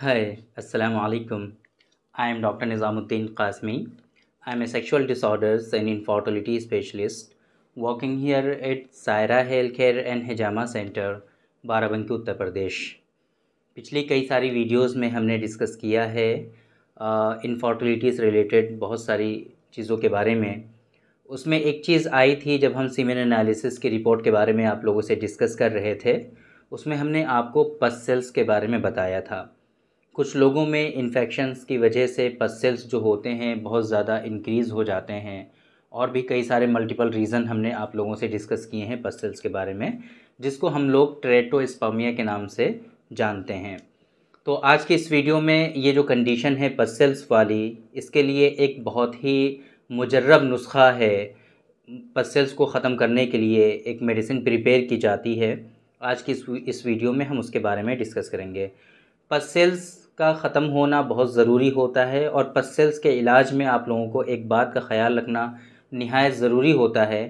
Hi, Assalamu alaikum. I am Dr. Nizamuddin Qasmi. I am a sexual disorders and infertility specialist working here at Saira Healthcare and Hijama Center, Barabanki Uttar Pradesh. पिछली कई सारी videos में हमने discuss किया है infertility से related बहुत सारी चीज़ों के बारे में। उसमें एक चीज़ आई थी जब हम सीमेन एनालिसिस की रिपोर्ट के बारे में आप लोगों से डिस्कस कर रहे थे। उसमें हमने आपको पस सेल्स के बारे में बताया था। कुछ लोगों में इन्फेक्शंस की वजह से पस सेल्स जो होते हैं बहुत ज़्यादा इंक्रीज़ हो जाते हैं, और भी कई सारे मल्टीपल रीज़न हमने आप लोगों से डिस्कस किए हैं पस सेल्स के बारे में, जिसको हम लोग टेरेटोस्पर्मिया के नाम से जानते हैं। तो आज की इस वीडियो में ये जो कंडीशन है पस सेल्स वाली, इसके लिए एक बहुत ही मुजर्रब नुस्खा है। पस सेल्स को ख़त्म करने के लिए एक मेडिसिन प्रिपेयर की जाती है। आज की इस वीडियो में हम उसके बारे में डिस्कस करेंगे। पस सेल्स का ख़त्म होना बहुत ज़रूरी होता है, और पस सेल्स के इलाज में आप लोगों को एक बात का ख़याल रखना निहायत ज़रूरी होता है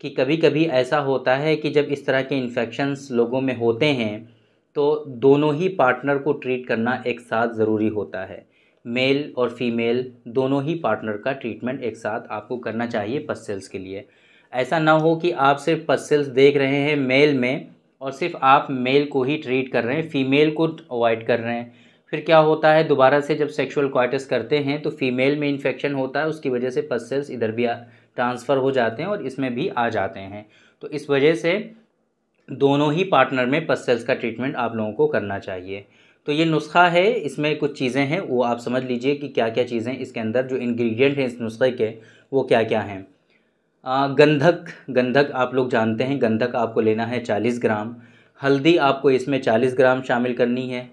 कि कभी कभी ऐसा होता है कि जब इस तरह के इन्फेक्शंस लोगों में होते हैं तो दोनों ही पार्टनर को ट्रीट करना एक साथ ज़रूरी होता है। मेल और फीमेल दोनों ही पार्टनर का ट्रीटमेंट एक साथ आपको करना चाहिए पस सेल्स के लिए। ऐसा ना हो कि आप सिर्फ पस सेल्स देख रहे हैं मेल में और सिर्फ आप मेल को ही ट्रीट कर रहे हैं, फ़ीमेल को अवॉइड कर रहे हैं। फिर क्या होता है, दोबारा से जब सेक्सुअल क्वाइटस करते हैं तो फीमेल में इन्फेक्शन होता है, उसकी वजह से पस सेल्स इधर भी ट्रांसफ़र हो जाते हैं और इसमें भी आ जाते हैं। तो इस वजह से दोनों ही पार्टनर में पस सेल्स का ट्रीटमेंट आप लोगों को करना चाहिए। तो ये नुस्खा है, इसमें कुछ चीज़ें हैं वो आप समझ लीजिए कि क्या क्या चीज़ें इसके अंदर, जो इंग्रेडिएंट हैं इस नुस्खे के वो क्या क्या हैं। गंधक आप लोग जानते हैं, गंधक आपको लेना है 40 ग्राम। हल्दी आपको इसमें 40 ग्राम शामिल करनी है।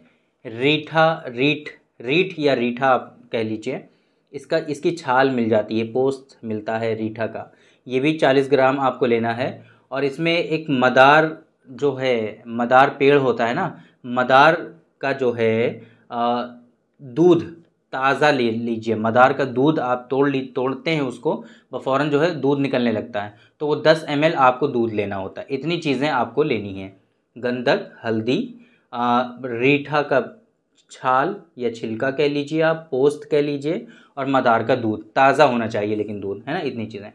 रीठ या रीठा आप कह लीजिए, इसकी छाल मिल जाती है, पोस्त मिलता है रीठा का, ये भी 40 ग्राम आपको लेना है। और इसमें एक मदार जो है, मदार पेड़ होता है ना, मदार का जो है दूध ताज़ा ले लीजिए। मदार का दूध आप तोड़ते हैं, उसको फ़ौरन जो है दूध निकलने लगता है, तो वो 10 ml आपको दूध लेना होता है। इतनी चीज़ें आपको लेनी हैं: गंधक, हल्दी, रीठा का छाल या छिलका कह लीजिए आप, पोस्त कह लीजिए, और मदार का दूध ताज़ा होना चाहिए लेकिन दूध, है ना। इतनी चीज़ें,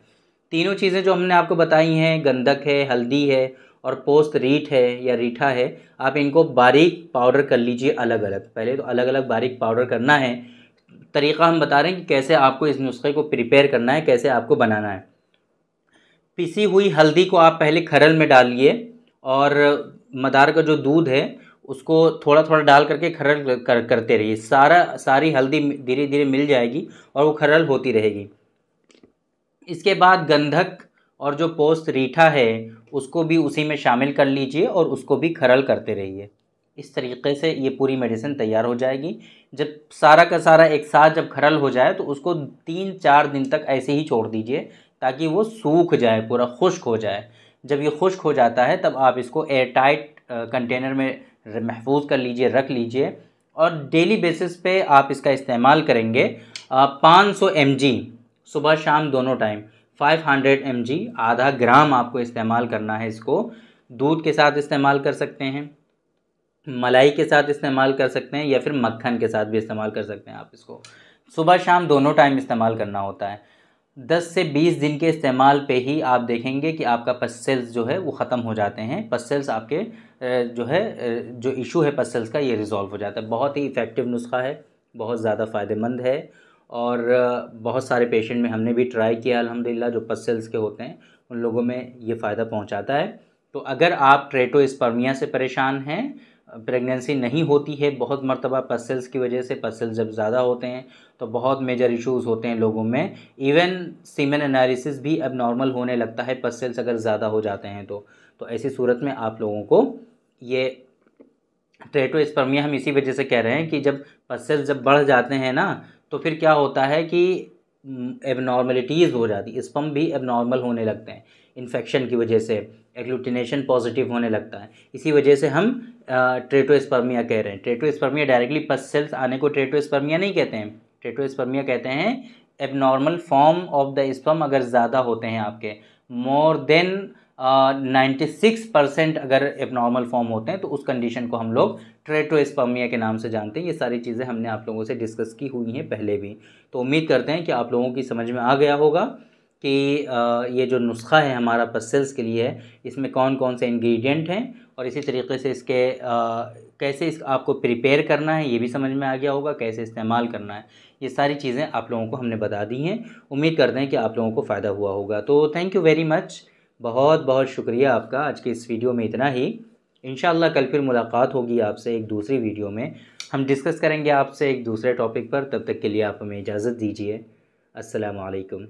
तीनों चीज़ें जो हमने आपको बताई हैं, गंधक है, हल्दी है और पोस्त रीठ है या रीठा है, आप इनको बारीक पाउडर कर लीजिए अलग अलग। पहले तो अलग अलग बारीक पाउडर करना है। तरीक़ा हम बता रहे हैं कि कैसे आपको इस नुस्खे को प्रिपेयर करना है, कैसे आपको बनाना है। पिसी हुई हल्दी को आप पहले खरल में डालिए, और मदार का जो दूध है उसको थोड़ा थोड़ा डाल करके खरल करते रहिए। सारी हल्दी धीरे धीरे मिल जाएगी और वो खरल होती रहेगी। इसके बाद गंधक और जो पोस्त रीठा है उसको भी उसी में शामिल कर लीजिए और उसको भी खरल करते रहिए। इस तरीके से ये पूरी मेडिसिन तैयार हो जाएगी। जब सारा का सारा एक साथ जब खरल हो जाए तो उसको 3-4 दिन तक ऐसे ही छोड़ दीजिए, ताकि वो सूख जाए, पूरा खुश्क हो जाए। जब ये खुश्क हो जाता है तब आप इसको एयर टाइट कंटेनर में महफूज कर लीजिए, रख लीजिए, और डेली बेसिस पे आप इसका इस्तेमाल करेंगे। 500 mg सुबह शाम दोनों टाइम, 500 mg आधा ग्राम आपको इस्तेमाल करना है। इसको दूध के साथ इस्तेमाल कर सकते हैं, मलाई के साथ इस्तेमाल कर सकते हैं, या फिर मक्खन के साथ भी इस्तेमाल कर सकते हैं। आप इसको सुबह शाम दोनों टाइम इस्तेमाल करना होता है। 10 से 20 दिन के इस्तेमाल पे ही आप देखेंगे कि आपका पस सेल्स जो है वो ख़त्म हो जाते हैं। पस सेल्स आपके जो इशू है पस सेल्स का, ये रिज़ॉल्व हो जाता है। बहुत ही इफ़ेक्टिव नुस्खा है, बहुत ज़्यादा फ़ायदेमंद है, और बहुत सारे पेशेंट में हमने भी ट्राई किया अल्हम्दुलिल्लाह, जो पस सेल्स के होते हैं उन लोगों में ये फ़ायदा पहुंचाता है। तो अगर आप टेरेटोस्पर्मिया से परेशान हैं, प्रेगनेंसी नहीं होती है, बहुत मर्तबा पस सेल्स की वजह से, पस सेल्स जब ज़्यादा होते हैं तो बहुत मेजर इश्यूज़ होते हैं लोगों में। इवन सीमेन एनालिसिस भी अब नॉर्मल होने लगता है पस सेल्स अगर ज़्यादा हो जाते हैं तो ऐसी सूरत में आप लोगों को ये टेरेटोस्पर्मिया हम इसी वजह से कह रहे हैं कि जब पस सेल्स जब बढ़ जाते हैं ना, तो फिर क्या होता है कि एबनॉर्मलिटीज़ हो जाती, स्पर्म भी एबनॉर्मल होने लगते हैं इन्फेक्शन की वजह से, एग्लूटिनेशन पॉजिटिव होने लगता है। इसी वजह से हम टेरेटोस्पर्मिया कह रहे हैं। टेरेटोस्पर्मिया डायरेक्टली पस सेल्स आने को टेरेटोस्पर्मिया नहीं कहते हैं, टेरेटोस्पर्मिया कहते हैं abnormal form of the sperm अगर ज़्यादा होते हैं आपके, मोर देन 96% अगर एबनॉर्मल फॉर्म होते हैं तो उस कंडीशन को हम लोग ट्रेटोस्पर्मिया के नाम से जानते हैं। ये सारी चीज़ें हमने आप लोगों से डिस्कस की हुई हैं पहले भी। तो उम्मीद करते हैं कि आप लोगों की समझ में आ गया होगा कि ये जो नुस्खा है हमारा पसल्स के लिए है, इसमें कौन कौन से इंग्रेडिएंट हैं और इसी तरीके से इसके कैसे इस आपको प्रिपेयर करना है ये भी समझ में आ गया होगा, कैसे इस्तेमाल करना है। ये सारी चीज़ें आप लोगों को हमने बता दी हैं। उम्मीद करते हैं कि आप लोगों को फ़ायदा हुआ होगा। तो थैंक यू वेरी मच, बहुत बहुत शुक्रिया आपका। आज के इस वीडियो में इतना ही। इंशाअल्लाह कल फिर मुलाकात होगी आपसे एक दूसरी वीडियो में। हम डिस्कस करेंगे आपसे एक दूसरे टॉपिक पर। तब तक के लिए आप हमें इजाज़त दीजिए। अस्सलामु अलैकुम।